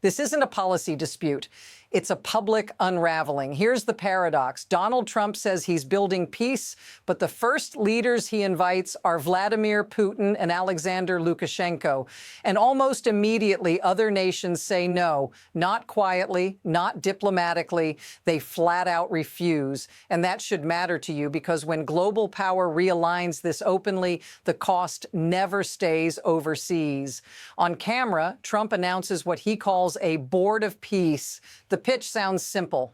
This isn't a policy dispute. It's a public unraveling. Here's the paradox. Donald Trump says he's building peace, but the first leaders he invites are Vladimir Putin and Alexander Lukashenko. And almost immediately, other nations say no, not quietly, not diplomatically. They flat out refuse. And that should matter to you, because when global power realigns this openly, the cost never stays overseas. On camera, Trump announces what he calls a board of peace. The pitch sounds simple.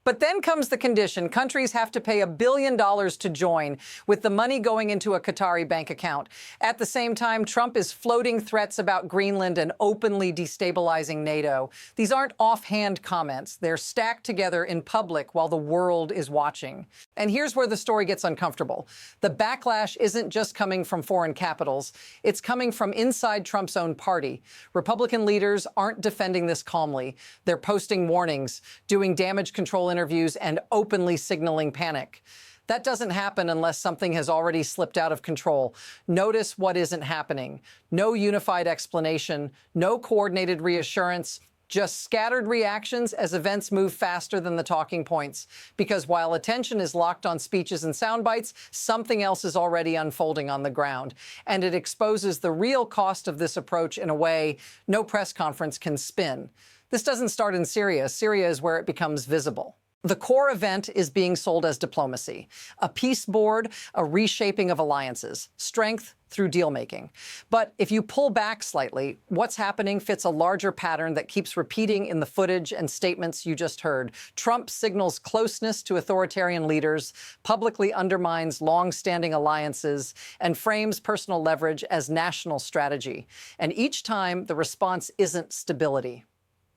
But then comes the condition. Countries have to pay $1 billion to join, with the money going into a Qatari bank account. At the same time, Trump is floating threats about Greenland and openly destabilizing NATO. These aren't offhand comments. They're stacked together in public while the world is watching. And here's where the story gets uncomfortable. The backlash isn't just coming from foreign capitals. It's coming from inside Trump's own party. Republican leaders aren't defending this calmly. They're posting warnings, doing damage control interviews, and openly signaling panic. That doesn't happen unless something has already slipped out of control. Notice what isn't happening. No unified explanation, no coordinated reassurance, just scattered reactions as events move faster than the talking points. Because while attention is locked on speeches and sound bites, something else is already unfolding on the ground. And it exposes the real cost of this approach in a way no press conference can spin. This doesn't start in Syria. Syria is where it becomes visible. The core event is being sold as diplomacy, a peace board, a reshaping of alliances, strength through deal-making. But if you pull back slightly, what's happening fits a larger pattern that keeps repeating in the footage and statements you just heard. Trump signals closeness to authoritarian leaders, publicly undermines long-standing alliances, and frames personal leverage as national strategy. And each time, the response isn't stability.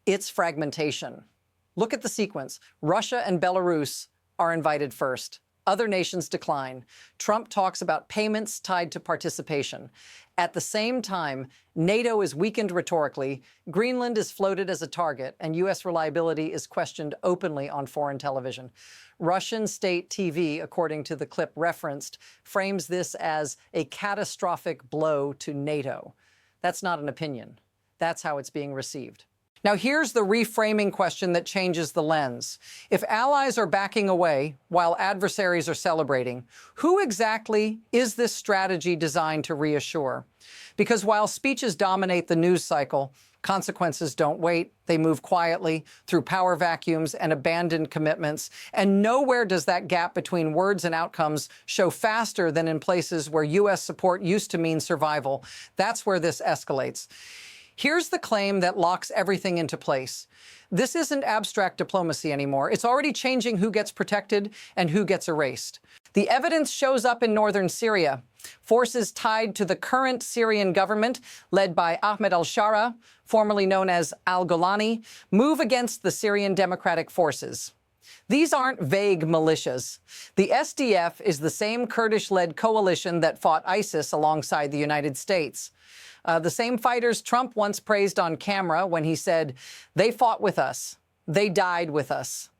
It's fragmentation. Look at the sequence. Russia and Belarus are invited first. Other nations decline. Trump talks about payments tied to participation. At the same time, NATO is weakened rhetorically, Greenland is floated as a target, and U.S. reliability is questioned openly on foreign television. Russian state TV, according to the clip referenced, frames this as a catastrophic blow to NATO. That's not an opinion. That's how it's being received. Now, here's the reframing question that changes the lens. If allies are backing away while adversaries are celebrating, who exactly is this strategy designed to reassure? Because while speeches dominate the news cycle, consequences don't wait. They move quietly through power vacuums and abandoned commitments. And nowhere does that gap between words and outcomes show faster than in places where U.S. support used to mean survival. That's where this escalates. Here's the claim that locks everything into place. This isn't abstract diplomacy anymore. It's already changing who gets protected and who gets erased. The evidence shows up in northern Syria. Forces tied to the current Syrian government, led by Ahmed al-Shara, formerly known as al-Golani, move against the Syrian Democratic Forces. These aren't vague militias. The SDF is the same Kurdish-led coalition that fought ISIS alongside the United States. The same fighters Trump once praised on camera when he said, "They fought with us. They died with us."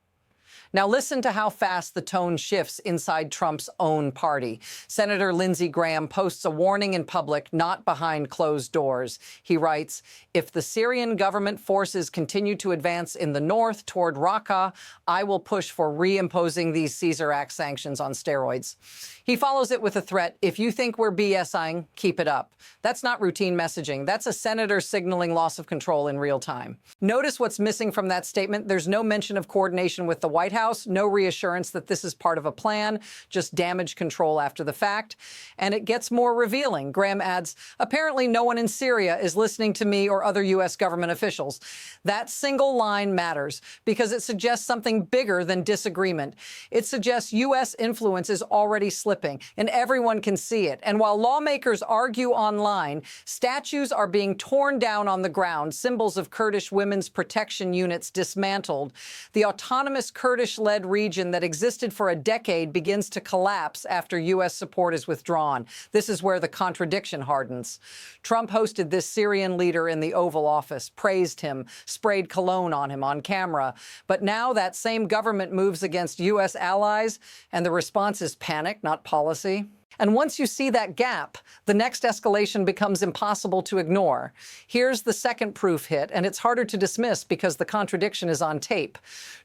Now listen to how fast the tone shifts inside Trump's own party. Senator Lindsey Graham posts a warning in public, not behind closed doors. He writes, "If the Syrian government forces continue to advance in the north toward Raqqa, I will push for reimposing these Caesar Act sanctions on steroids." He follows it with a threat: "If you think we're BSing, keep it up." That's not routine messaging. That's a senator signaling loss of control in real time. Notice what's missing from that statement. There's no mention of coordination with the White House, no reassurance that this is part of a plan, just damage control after the fact. And it gets more revealing. Graham adds, "Apparently no one in Syria is listening to me or other U.S. government officials." That single line matters because it suggests something bigger than disagreement. It suggests U.S. influence is already slipping, and everyone can see it. And while lawmakers argue online, statues are being torn down on the ground, symbols of Kurdish women's protection units dismantled. The autonomous Kurdish-led region that existed for a decade begins to collapse after U.S. support is withdrawn. This is where the contradiction hardens. Trump hosted this Syrian leader in the Oval Office, praised him, sprayed cologne on him on camera. But now that same government moves against U.S. allies, and the response is panic, not policy. And once you see that gap, the next escalation becomes impossible to ignore. Here's the second proof hit, and it's harder to dismiss because the contradiction is on tape.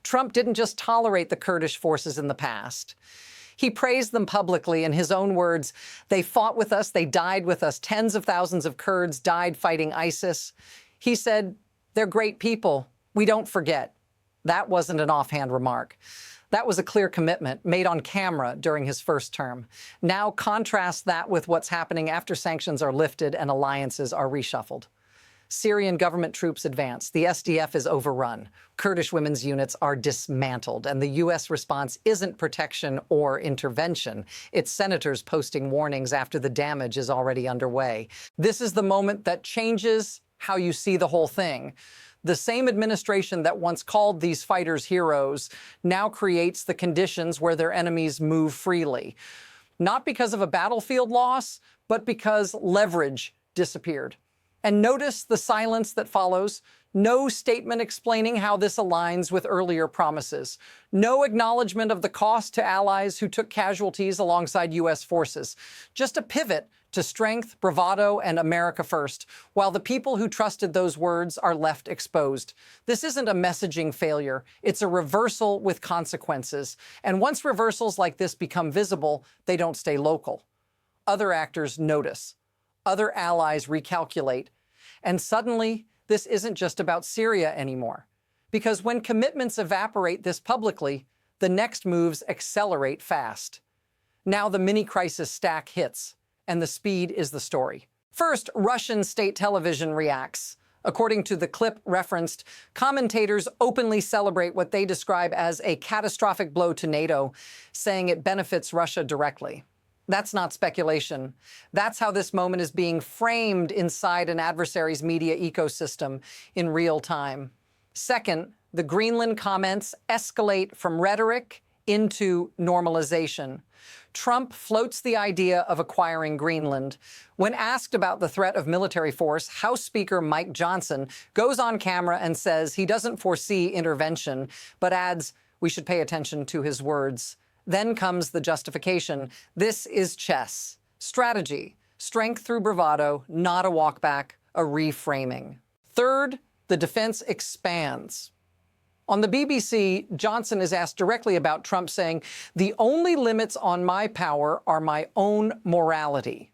Trump didn't just tolerate the Kurdish forces in the past. He praised them publicly in his own words. They fought with us, they died with us. Tens of thousands of Kurds died fighting ISIS. He said, they're great people. We don't forget. That wasn't an offhand remark. That was a clear commitment made on camera during his first term. Now contrast that with what's happening after sanctions are lifted and alliances are reshuffled. Syrian government troops advance. The SDF is overrun. Kurdish women's units are dismantled. And the U.S. response isn't protection or intervention. It's senators posting warnings after the damage is already underway. This is the moment that changes how you see the whole thing. The same administration that once called these fighters heroes now creates the conditions where their enemies move freely. Not because of a battlefield loss, but because leverage disappeared. And notice the silence that follows. No statement explaining how this aligns with earlier promises. No acknowledgement of the cost to allies who took casualties alongside U.S. forces. Just a pivot to strength, bravado, and America first, while the people who trusted those words are left exposed. This isn't a messaging failure. It's a reversal with consequences. And once reversals like this become visible, they don't stay local. Other actors notice. Other allies recalculate. And suddenly, this isn't just about Syria anymore. Because when commitments evaporate this publicly, the next moves accelerate fast. Now the mini-crisis stack hits, and the speed is the story. First, Russian state television reacts. According to the clip referenced, commentators openly celebrate what they describe as a catastrophic blow to NATO, saying it benefits Russia directly. That's not speculation. That's how this moment is being framed inside an adversary's media ecosystem in real time. Second, the Greenland comments escalate from rhetoric into normalization. Trump floats the idea of acquiring Greenland. When asked about the threat of military force, House Speaker Mike Johnson goes on camera and says he doesn't foresee intervention, but adds we should pay attention to his words. Then comes the justification. This is chess. Strategy. Strength through bravado, not a walkback, a reframing. Third, the defense expands. On the BBC, Johnson is asked directly about Trump saying, the only limits on my power are my own morality.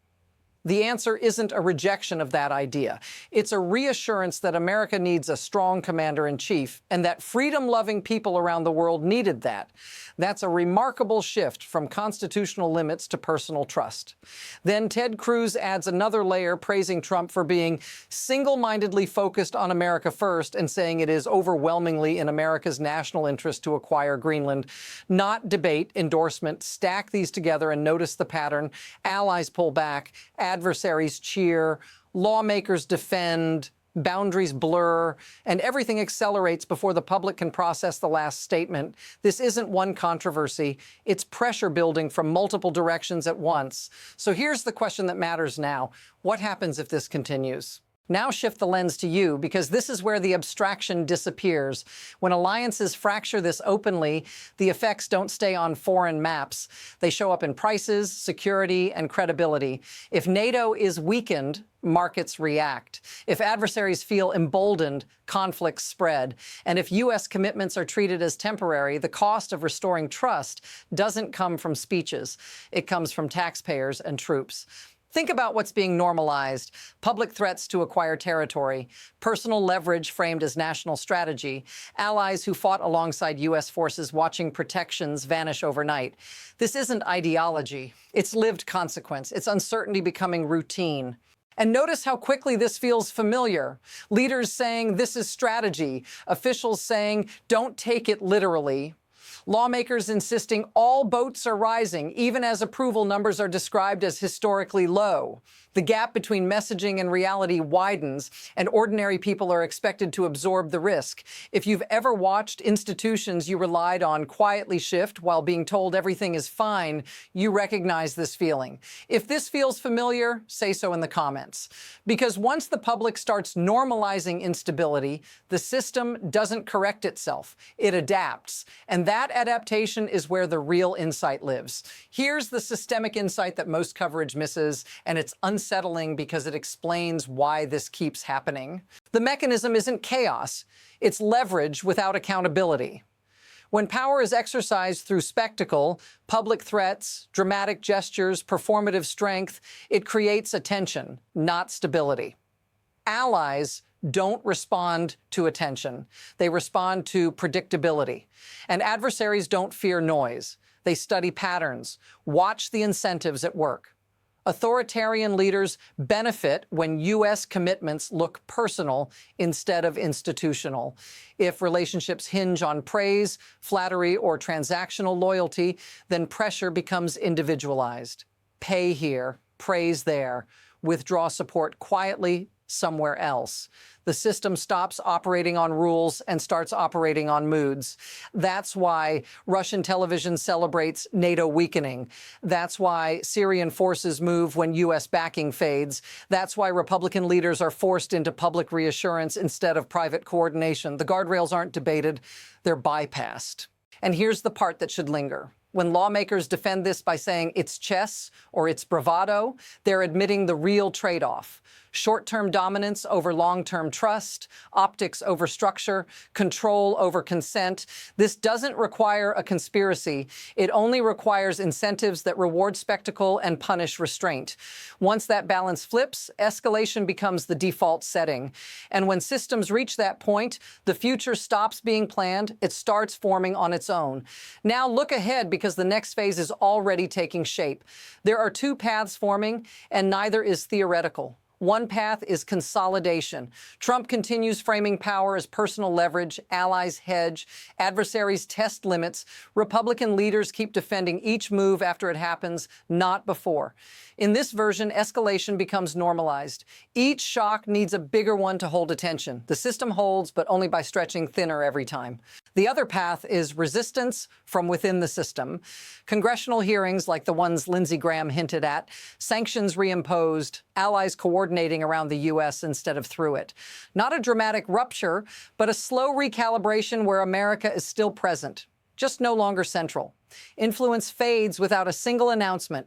The answer isn't a rejection of that idea. It's a reassurance that America needs a strong commander-in-chief and that freedom-loving people around the world needed that. That's a remarkable shift from constitutional limits to personal trust. Then Ted Cruz adds another layer praising Trump for being single-mindedly focused on America first and saying it is overwhelmingly in America's national interest to acquire Greenland. Not debate, endorsement. Stack these together and notice the pattern. Allies pull back. Adversaries cheer, lawmakers defend, boundaries blur, and everything accelerates before the public can process the last statement. This isn't one controversy. It's pressure building from multiple directions at once. So here's the question that matters now. What happens if this continues? Now shift the lens to you, because this is where the abstraction disappears. When alliances fracture this openly, the effects don't stay on foreign maps. They show up in prices, security, and credibility. If NATO is weakened, markets react. If adversaries feel emboldened, conflicts spread. And if U.S. commitments are treated as temporary, the cost of restoring trust doesn't come from speeches. It comes from taxpayers and troops. Think about what's being normalized. Public threats to acquire territory, personal leverage framed as national strategy, allies who fought alongside U.S. forces watching protections vanish overnight. This isn't ideology. It's lived consequence. It's uncertainty becoming routine. And notice how quickly this feels familiar. Leaders saying this is strategy. Officials saying don't take it literally. Lawmakers insisting all boats are rising, even as approval numbers are described as historically low. The gap between messaging and reality widens, and ordinary people are expected to absorb the risk. If you've ever watched institutions you relied on quietly shift while being told everything is fine, you recognize this feeling. If this feels familiar, say so in the comments. Because once the public starts normalizing instability, the system doesn't correct itself. It adapts. And that adaptation is where the real insight lives. Here's the systemic insight that most coverage misses, and it's unsettling because it explains why this keeps happening. The mechanism isn't chaos, it's leverage without accountability. When power is exercised through spectacle, public threats, dramatic gestures, performative strength, it creates attention, not stability. Allies don't respond to attention. They respond to predictability. And adversaries don't fear noise. They study patterns, watch the incentives at work. Authoritarian leaders benefit when U.S. commitments look personal instead of institutional. If relationships hinge on praise, flattery, or transactional loyalty, then pressure becomes individualized. Pay here, praise there, withdraw support quietly somewhere else. The system stops operating on rules and starts operating on moods. That's why Russian television celebrates NATO weakening. That's why Syrian forces move when U.S. backing fades. That's why Republican leaders are forced into public reassurance instead of private coordination. The guardrails aren't debated, they're bypassed. And here's the part that should linger. When lawmakers defend this by saying it's chess or it's bravado, they're admitting the real trade-off. Short-term dominance over long-term trust, optics over structure, control over consent. This doesn't require a conspiracy. It only requires incentives that reward spectacle and punish restraint. Once that balance flips, escalation becomes the default setting. And when systems reach that point, the future stops being planned, it starts forming on its own. Now look ahead because the next phase is already taking shape. There are two paths forming, and neither is theoretical. One path is consolidation. Trump continues framing power as personal leverage, allies hedge, adversaries test limits. Republican leaders keep defending each move after it happens, not before. In this version, escalation becomes normalized. Each shock needs a bigger one to hold attention. The system holds, but only by stretching thinner every time. The other path is resistance from within the system. Congressional hearings like the ones Lindsey Graham hinted at, sanctions reimposed, allies coordinating around the U.S. instead of through it. Not a dramatic rupture, but a slow recalibration where America is still present, just no longer central. Influence fades without a single announcement.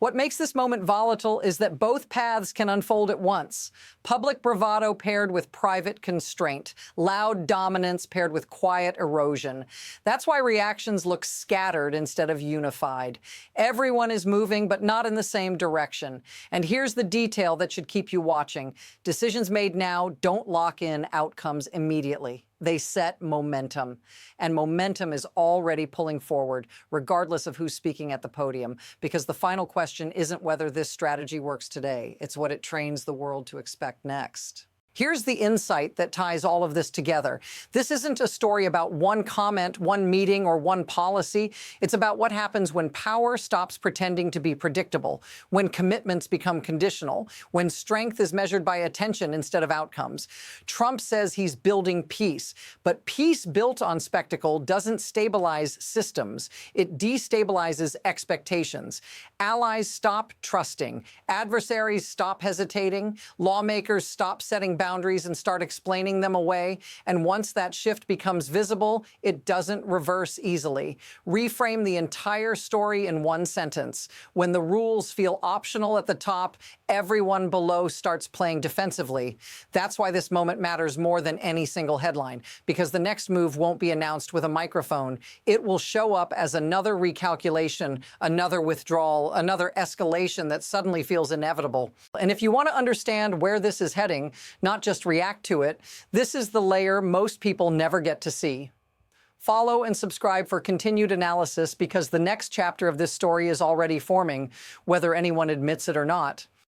What makes this moment volatile is that both paths can unfold at once. Public bravado paired with private constraint. Loud dominance paired with quiet erosion. That's why reactions look scattered instead of unified. Everyone is moving, but not in the same direction. And here's the detail that should keep you watching. Decisions made now don't lock in outcomes immediately. They set momentum, and momentum is already pulling forward, regardless of who's speaking at the podium, because the final question isn't whether this strategy works today, it's what it trains the world to expect next. Here's the insight that ties all of this together. This isn't a story about one comment, one meeting, or one policy. It's about what happens when power stops pretending to be predictable, when commitments become conditional, when strength is measured by attention instead of outcomes. Trump says he's building peace, but peace built on spectacle doesn't stabilize systems. It destabilizes expectations. Allies stop trusting. Adversaries stop hesitating. Lawmakers stop setting boundaries and start explaining them away. And once that shift becomes visible, it doesn't reverse easily. Reframe the entire story in one sentence. When the rules feel optional at the top, everyone below starts playing defensively. That's why this moment matters more than any single headline, because the next move won't be announced with a microphone. It will show up as another recalculation, another withdrawal, another escalation that suddenly feels inevitable. And if you want to understand where this is heading, not just react to it, this is the layer most people never get to see. Follow and subscribe for continued analysis because the next chapter of this story is already forming, whether anyone admits it or not.